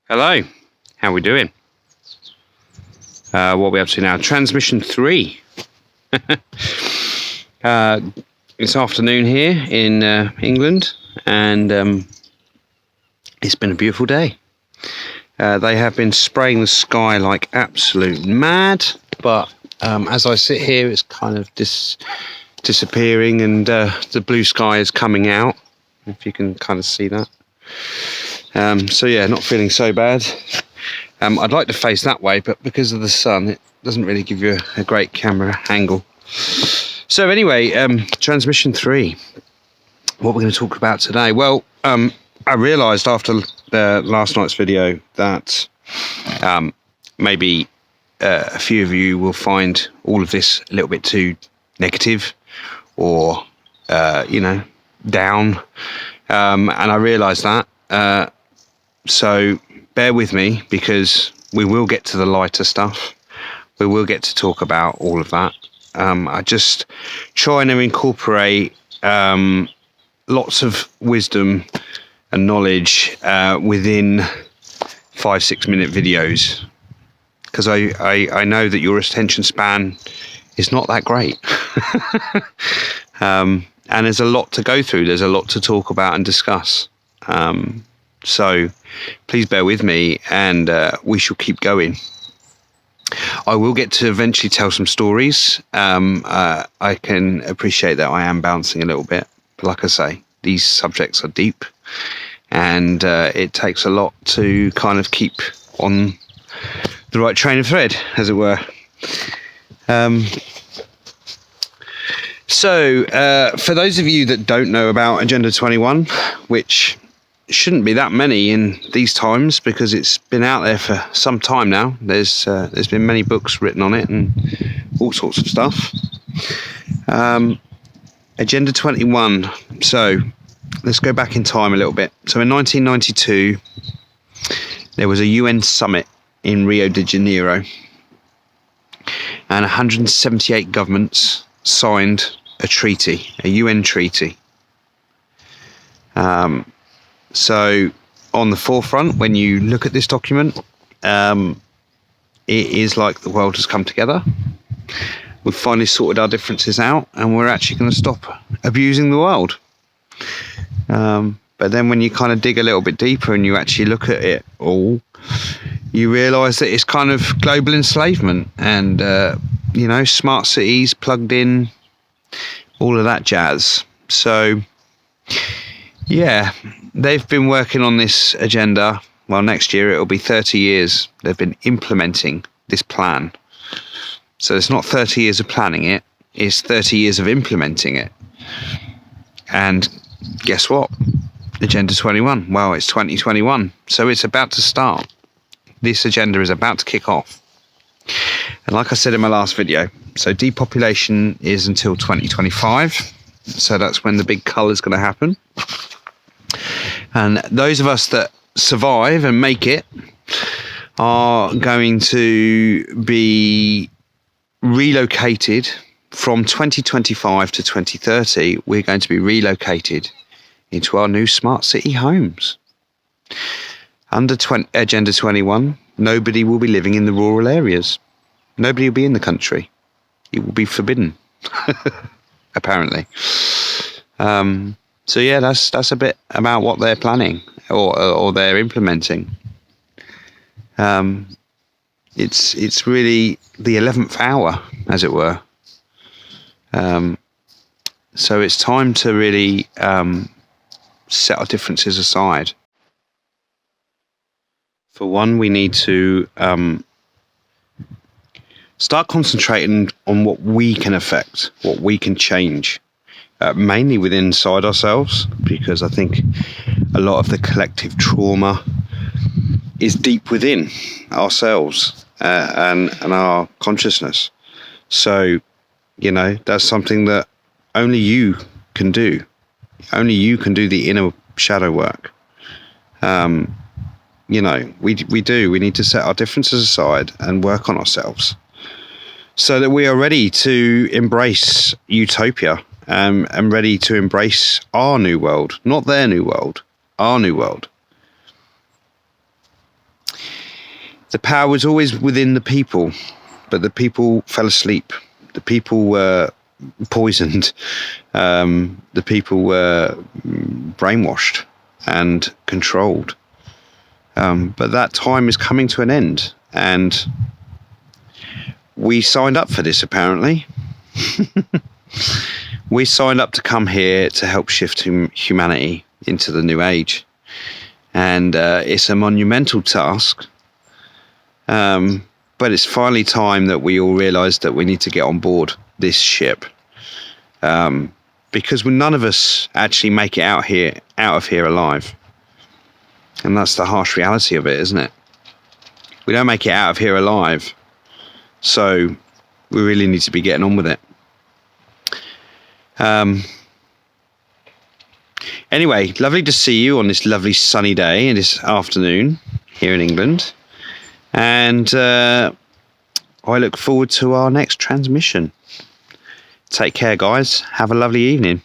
Hello, how we doing? What are we up to now? Transmission 3. It's afternoon here in England, and it's been a beautiful day. They have been spraying the sky like absolute mad, but as I sit here, it's kind of disappearing, and the blue sky is coming out, if you can kind of see that. So yeah, not feeling so bad. I'd like to face that way, but because of the sun, it doesn't really give you a great camera angle. So anyway, Transmission 3. What we're going to talk about today? Well, I realised after last night's video that maybe a few of you will find all of this a little bit too negative or, down. And I realised that. So bear with me, because we will get to the lighter stuff. We will get to talk about all of that. I just trying to incorporate lots of wisdom and knowledge within 5-6 minute videos, because I know that your attention span is not that great. And there's a lot to go through. There's a lot to talk about and discuss. So please bear with me, and we shall keep going. I will get to eventually tell some stories. I can appreciate that I am bouncing a little bit, but like I say, these subjects are deep, and it takes a lot to kind of keep on the right train of thread, as it were. So for those of you that don't know about Agenda 21, which shouldn't be that many in these times, because it's been out there for some time now. There's been many books written on it and all sorts of stuff. Agenda 21. So let's go back in time a little bit. So in 1992, there was a UN summit in Rio de Janeiro, and 178 governments signed a treaty, a UN treaty. So on the forefront, when you look at this document, it is like the world has come together. We've finally sorted our differences out, and we're actually going to stop abusing the world. But then when you kind of dig a little bit deeper and you actually look at it all, you realise that it's kind of global enslavement and, smart cities plugged in, all of that jazz. So, yeah, they've been working on this agenda. Well, next year it'll be 30 years they've been implementing this plan. So it's not 30 years of planning it, it's 30 years of implementing it. And guess what? Agenda 21. Well, it's 2021, so it's about to start. This agenda is about to kick off. And like I said in my last video, so depopulation is until 2025. So that's when the big cull is going to happen. And those of us that survive and make it are going to be relocated from 2025 to 2030. We're going to be relocated into our new smart city homes. Under Agenda 21, nobody will be living in the rural areas. Nobody will be in the country. It will be forbidden, apparently. So yeah, that's a bit about what they're planning or they're implementing. It's really the 11th hour, as it were. So it's time to really set our differences aside. For one, we need to start concentrating on what we can affect, what we can change. Mainly within inside ourselves, because I think a lot of the collective trauma is deep within ourselves and our consciousness. So, that's something that only you can do. Only you can do the inner shadow work. We need to set our differences aside and work on ourselves, so that we are ready to embrace utopia. And ready to embrace our new world, not their new world, our new world. The power was always within the people, but the people fell asleep. The people were poisoned. The people were brainwashed and controlled. But that time is coming to an end, and we signed up for this, apparently. We signed up to come here to help shift humanity into the new age. And it's a monumental task. But it's finally time that we all realise that we need to get on board this ship. Because none of us actually make it out of here alive. And that's the harsh reality of it, isn't it? We don't make it out of here alive. So we really need to be getting on with it. Anyway, lovely to see you on this lovely sunny day and this afternoon here in England. And I look forward to our next transmission. Take care, guys. Have a lovely evening.